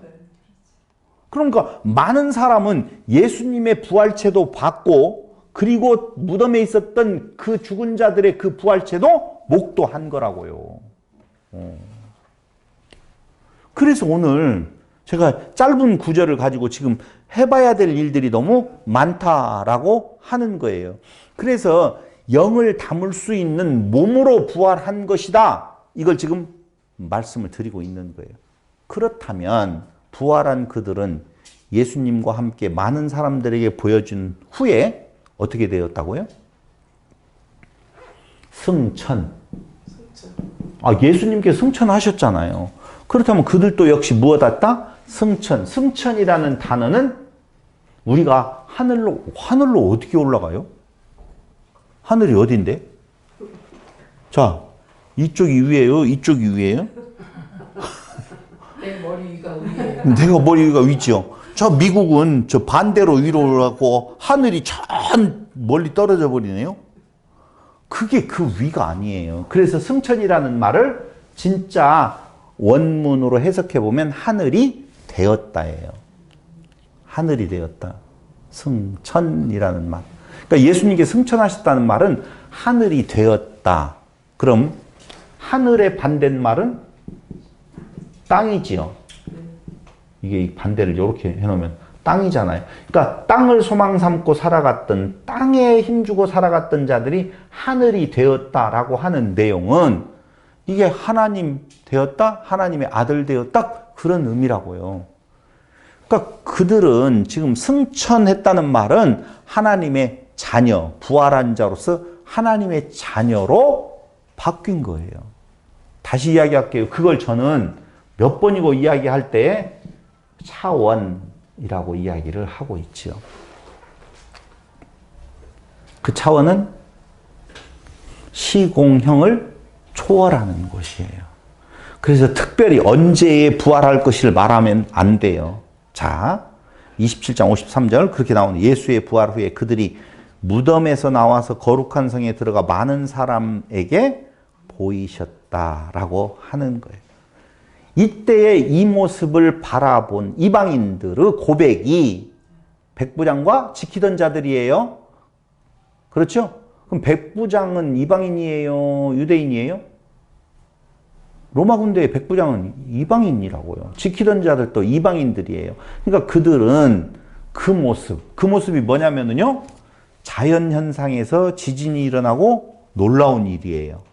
그러니까 많은 사람은 예수님의 부활체도 봤고 그리고 무덤에 있었던 그 죽은 자들의 그 부활체도 목도한 거라고요. 그래서 오늘 제가 짧은 구절을 가지고 지금 해봐야 될 일들이 너무 많다라고 하는 거예요. 그래서 영을 담을 수 있는 몸으로 부활한 것이다. 이걸 지금 말씀을 드리고 있는 거예요. 그렇다면 부활한 그들은 예수님과 함께 많은 사람들에게 보여준 후에 어떻게 되었다고요? 승천. 예수님께 승천하셨잖아요. 그렇다면 그들도 역시 무엇했다? 승천. 승천이라는 단어는 우리가 하늘로 어떻게 올라가요? 하늘이 어딘데? 자, 이쪽이 위에요? 이쪽이 위에요? 내 머리 위가 위에요. 내가 머리 위가 위죠. 저 미국은 저 반대로 위로 올라가고 하늘이 저 멀리 떨어져 버리네요. 그게 그 위가 아니에요. 그래서 승천이라는 말을 진짜 원문으로 해석해 보면 하늘이 되었다예요. 하늘이 되었다. 승천이라는 말. 그러니까 예수님께 승천하셨다는 말은 하늘이 되었다. 그럼 하늘의 반대말은 땅이지요. 이게 반대를 이렇게 해놓으면 땅이잖아요. 그러니까 땅을 소망 삼고 살아갔던 땅에 힘주고 살아갔던 자들이 하늘이 되었다라고 하는 내용은 이게 하나님 되었다, 하나님의 아들 되었다 그런 의미라고요. 그러니까 그들은 지금 승천했다는 말은 하나님의 자녀, 부활한 자로서 하나님의 자녀로 바뀐 거예요. 다시 이야기할게요. 그걸 저는 몇 번이고 이야기할 때 차원이라고 이야기를 하고 있죠. 그 차원은 시공형을 초월하는 곳이에요. 그래서 특별히 언제 부활할 것을 말하면 안 돼요. 자, 27장 53절 그렇게 나오는 예수의 부활 후에 그들이 무덤에서 나와서 거룩한 성에 들어가 많은 사람에게 보이셨다라고 하는 거예요. 이때의 이 모습을 바라본 이방인들의 고백이 백부장과 지키던 자들이에요. 그렇죠? 그럼 백부장은 이방인이에요? 유대인이에요? 로마 군대의 백부장은 이방인이라고요. 지키던 자들도 이방인들이에요. 그러니까 그들은 그 모습이 뭐냐면요. 자연현상에서 지진이 일어나고 놀라운 일이에요.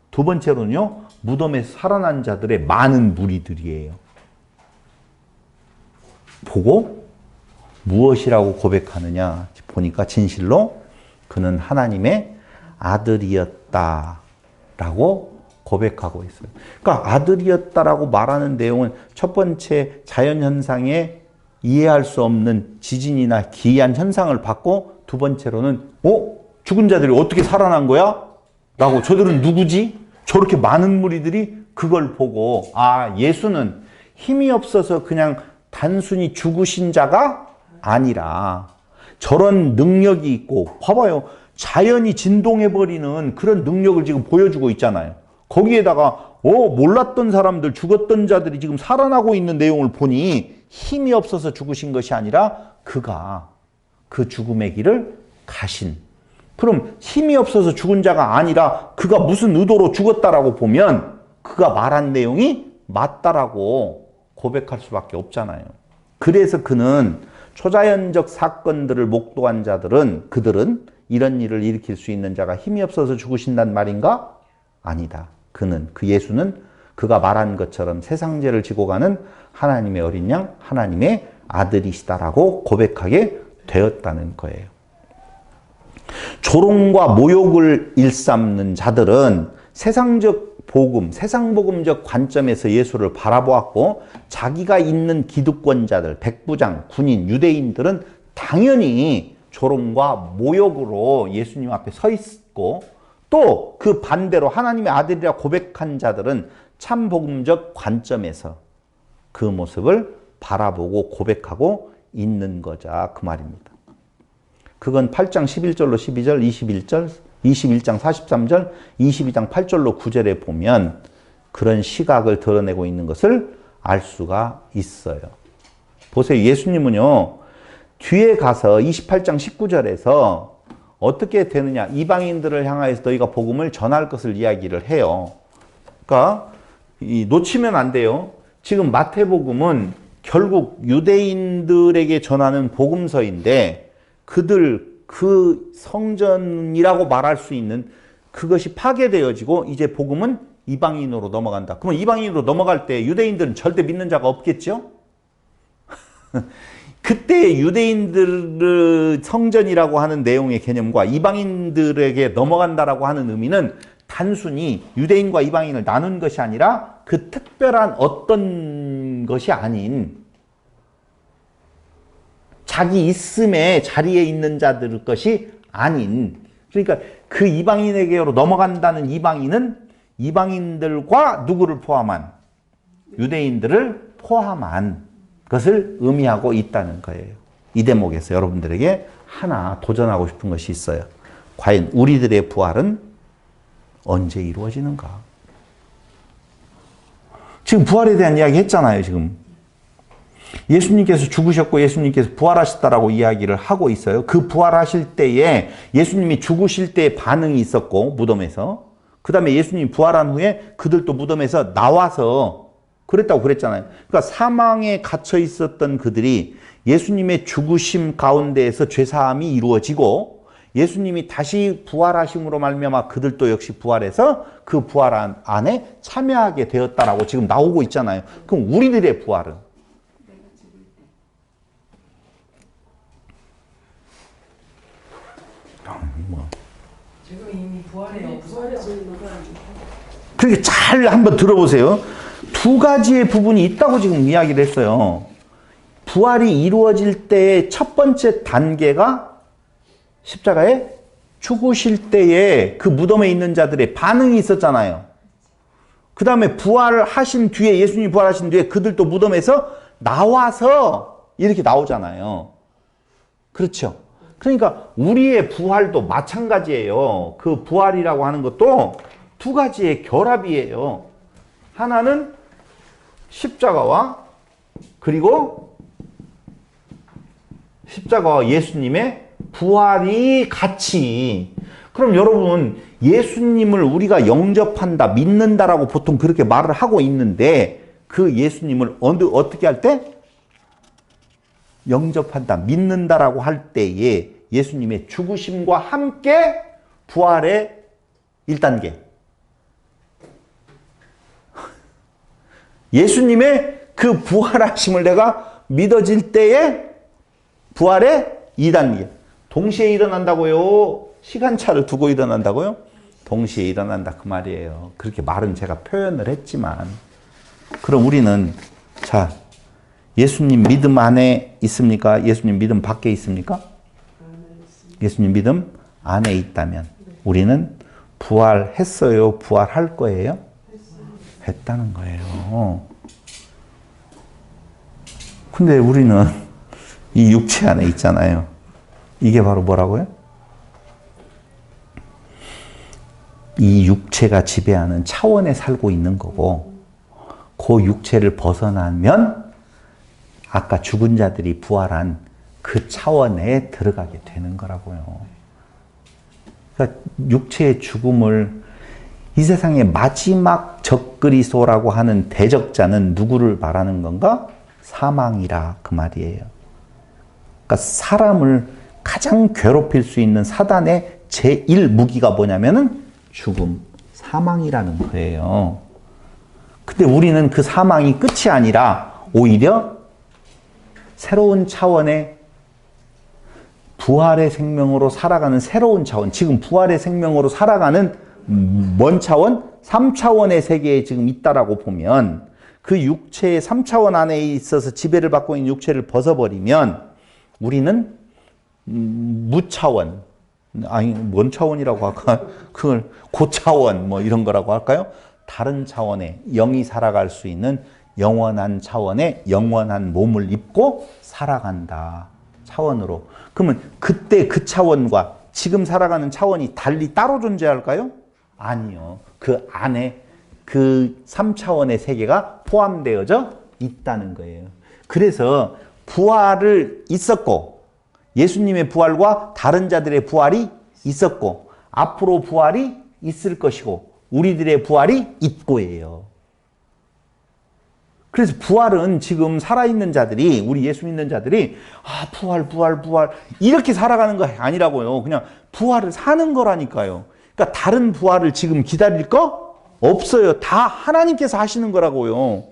두 번째로는요. 무덤에서 살아난 자들의 많은 무리들이에요. 보고 무엇이라고 고백하느냐 보니까 진실로 그는 하나님의 아들이었다라고 고백하고 있어요. 그러니까 아들이었다라고 말하는 내용은 첫 번째 자연현상에 이해할 수 없는 지진이나 기이한 현상을 받고 두 번째로는 죽은 자들이 어떻게 살아난 거야? 라고 저들은 누구지? 저렇게 많은 무리들이 그걸 보고 예수는 힘이 없어서 그냥 단순히 죽으신 자가 아니라 저런 능력이 있고 봐봐요. 자연이 진동해버리는 그런 능력을 지금 보여주고 있잖아요. 거기에다가 몰랐던 사람들 죽었던 자들이 지금 살아나고 있는 내용을 보니 힘이 없어서 죽으신 것이 아니라 그가 그 죽음의 길을 가신 그럼 힘이 없어서 죽은 자가 아니라 그가 무슨 의도로 죽었다라고 보면 그가 말한 내용이 맞다라고 고백할 수밖에 없잖아요. 그래서 그는 초자연적 사건들을 목도한 그들은 이런 일을 일으킬 수 있는 자가 힘이 없어서 죽으신단 말인가? 아니다. 그 예수는 그가 말한 것처럼 세상죄를 지고 가는 하나님의 어린 양, 하나님의 아들이시다라고 고백하게 되었다는 거예요. 조롱과 모욕을 일삼는 자들은 세상적 복음, 세상복음적 관점에서 예수를 바라보았고 자기가 있는 기득권자들, 백부장, 군인, 유대인들은 당연히 조롱과 모욕으로 예수님 앞에 서 있고 또 그 반대로 하나님의 아들이라 고백한 자들은 참복음적 관점에서 그 모습을 바라보고 고백하고 있는 거자 그 말입니다. 그건 8장 11절로 12절, 21절, 21장 43절, 22장 8절로 9절에 보면 그런 시각을 드러내고 있는 것을 알 수가 있어요. 보세요. 예수님은요. 뒤에 가서 28장 19절에서 어떻게 되느냐. 이방인들을 향하여서 너희가 복음을 전할 것을 이야기를 해요. 그러니까 놓치면 안 돼요. 지금 마태복음은 결국 유대인들에게 전하는 복음서인데 그 성전이라고 말할 수 있는 그것이 파괴되어지고 이제 복음은 이방인으로 넘어간다. 그러면 이방인으로 넘어갈 때 유대인들은 절대 믿는 자가 없겠죠? 그때 유대인들의 성전이라고 하는 내용의 개념과 이방인들에게 넘어간다라고 하는 의미는 단순히 유대인과 이방인을 나눈 것이 아니라 그 특별한 어떤 것이 아닌 자기 있음의 자리에 있는 자들 것이 아닌 그러니까 그 이방인에게로 넘어간다는 이방인은 이방인들과 누구를 포함한 유대인들을 포함한 것을 의미하고 있다는 거예요. 이 대목에서 여러분들에게 하나 도전하고 싶은 것이 있어요. 과연 우리들의 부활은 언제 이루어지는가? 지금 부활에 대한 이야기 했잖아요. 지금 예수님께서 죽으셨고 예수님께서 부활하셨다라고 이야기를 하고 있어요. 그 부활하실 때에 예수님이 죽으실 때의 반응이 있었고 무덤에서 그 다음에 예수님이 부활한 후에 그들도 무덤에서 나와서 그랬다고 그랬잖아요. 그러니까 사망에 갇혀 있었던 그들이 예수님의 죽으심 가운데에서 죄사함이 이루어지고 예수님이 다시 부활하심으로 말미암아 그들도 역시 부활해서 그 부활 안에 참여하게 되었다라고 지금 나오고 있잖아요. 그럼 우리들의 부활은? 지금 이미 부활해요. 그렇게 잘 한번 들어보세요. 두 가지의 부분이 있다고 지금 이야기를 했어요. 부활이 이루어질 때의 첫 번째 단계가 십자가에 죽으실 때에 그 무덤에 있는 자들의 반응이 있었잖아요. 그 다음에 부활하신 뒤에, 예수님이 부활하신 뒤에 그들도 무덤에서 나와서 이렇게 나오잖아요. 그렇죠? 그러니까 우리의 부활도 마찬가지예요. 그 부활이라고 하는 것도 두 가지의 결합이에요. 하나는 십자가와 그리고 십자가와 예수님의 부활이 같이. 그럼 여러분, 예수님을 우리가 영접한다, 믿는다라고 보통 그렇게 말을 하고 있는데 그 예수님을 어떻게 할 때? 영접한다, 믿는다라고 할 때에 예수님의 죽으심과 함께 부활의 1단계. 예수님의 그 부활하심을 내가 믿어질 때에 부활의 2단계. 동시에 일어난다고요? 시간차를 두고 일어난다고요? 동시에 일어난다 그 말이에요. 그렇게 말은 제가 표현을 했지만, 그럼 우리는 자, 예수님 믿음 안에 있습니까? 예수님 믿음 밖에 있습니까? 예수님 믿음 안에 있다면 우리는 부활했어요? 부활할 거예요? 했다는 거예요. 근데 우리는 이 육체 안에 있잖아요. 이게 바로 뭐라고요? 이 육체가 지배하는 차원에 살고 있는 거고, 그 육체를 벗어나면 아까 죽은 자들이 부활한 그 차원에 들어가게 되는 거라고요. 그러니까 육체의 죽음을, 이 세상의 마지막 적그리스도라고 하는 대적자는 누구를 말하는 건가? 사망이라 그 말이에요. 그러니까 사람을 가장 괴롭힐 수 있는 사단의 제1무기가 뭐냐면은 죽음, 사망이라는 거예요. 근데 우리는 그 사망이 끝이 아니라 오히려 새로운 차원의 부활의 생명으로 살아가는 새로운 차원, 지금 부활의 생명으로 살아가는 먼 차원, 3차원의 세계에 지금 있다라고 보면, 그 육체의 3차원 안에 있어서 지배를 받고 있는 육체를 벗어버리면 우리는 무차원, 아니 뭔 차원이라고 할까? 그걸 고차원 뭐 이런 거라고 할까요? 다른 차원의 영이 살아갈 수 있는 영원한 차원의 영원한 몸을 입고 살아간다. 차원으로. 그러면 그때 그 차원과 지금 살아가는 차원이 달리 따로 존재할까요? 아니요. 그 안에 그 3차원의 세계가 포함되어져 있다는 거예요. 그래서 부활을 있었고, 예수님의 부활과 다른 자들의 부활이 있었고, 앞으로 부활이 있을 것이고, 우리들의 부활이 있고예요. 그래서 부활은 지금 살아있는 자들이, 우리 예수 믿는 자들이 부활 이렇게 살아가는 거 아니라고요. 그냥 부활을 사는 거라니까요. 그러니까 다른 부활을 지금 기다릴 거 없어요. 다 하나님께서 하시는 거라고요.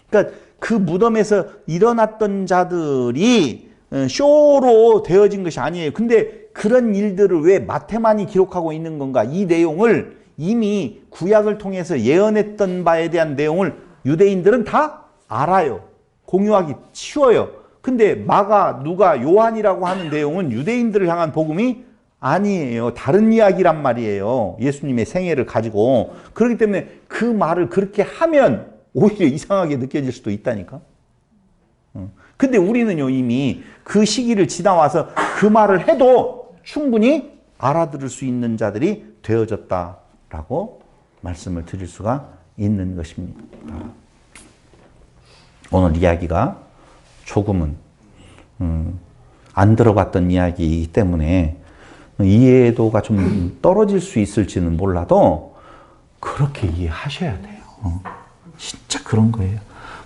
그러니까 그 무덤에서 일어났던 자들이 쇼로 되어진 것이 아니에요. 근데 그런 일들을 왜 마태만이 기록하고 있는 건가? 이 내용을 이미 구약을 통해서 예언했던 바에 대한 내용을 유대인들은 다 알아요. 공유하기 쉬워요. 근데 마가, 누가, 요한이라고 하는 내용은 유대인들을 향한 복음이 아니에요. 다른 이야기란 말이에요. 예수님의 생애를 가지고. 그렇기 때문에 그 말을 그렇게 하면 오히려 이상하게 느껴질 수도 있다니까. 근데 우리는요, 이미 그 시기를 지나와서 그 말을 해도 충분히 알아들을 수 있는 자들이 되어졌다라고 말씀을 드릴 수가 있는 것입니다. 오늘 이야기가 조금은 안 들어봤던 이야기이기 때문에 이해도가 좀 떨어질 수 있을지는 몰라도 그렇게 이해하셔야 돼요. 진짜 그런 거예요.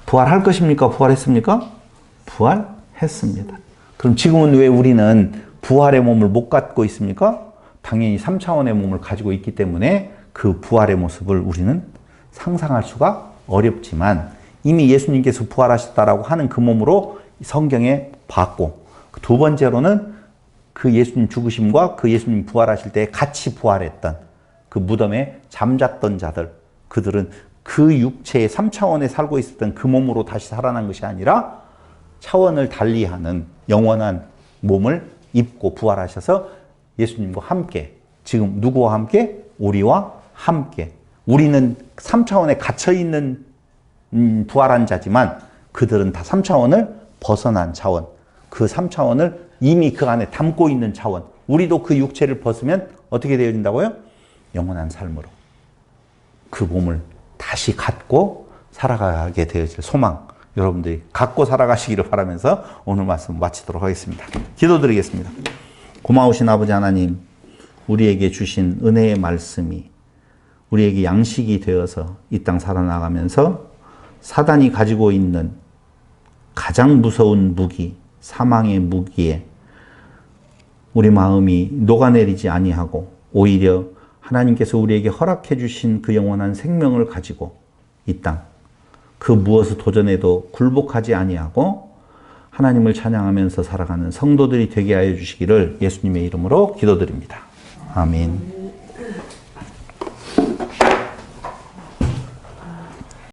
부활할 것입니까? 부활했습니까? 부활했습니다. 그럼 지금은 왜 우리는 부활의 몸을 못 갖고 있습니까? 당연히 3차원의 몸을 가지고 있기 때문에 그 부활의 모습을 우리는 상상할 수가 어렵지만, 이미 예수님께서 부활하셨다라고 하는 그 몸으로 성경에 봤고, 두 번째로는 그 예수님 죽으심과 그 예수님 부활하실 때 같이 부활했던 그 무덤에 잠잤던 자들, 그들은 그 육체의 3차원에 살고 있었던 그 몸으로 다시 살아난 것이 아니라 차원을 달리하는 영원한 몸을 입고 부활하셔서 예수님과 함께, 지금 누구와 함께? 우리와 함께, 우리는 3차원에 갇혀있는 부활한 자지만 그들은 다 3차원을 벗어난 차원, 그 3차원을 이미 그 안에 담고 있는 차원. 우리도 그 육체를 벗으면 어떻게 되어진다고요? 영원한 삶으로 그 몸을 다시 갖고 살아가게 되어질 소망, 여러분들이 갖고 살아가시기를 바라면서 오늘 말씀 마치도록 하겠습니다. 기도드리겠습니다. 고마우신 아버지 하나님, 우리에게 주신 은혜의 말씀이 우리에게 양식이 되어서 이 땅 살아나가면서 사단이 가지고 있는 가장 무서운 무기, 사망의 무기에 우리 마음이 녹아내리지 아니하고 오히려 하나님께서 우리에게 허락해 주신 그 영원한 생명을 가지고 이 땅 그 무엇을 도전해도 굴복하지 아니하고 하나님을 찬양하면서 살아가는 성도들이 되게 하여 주시기를 예수님의 이름으로 기도드립니다. 아멘.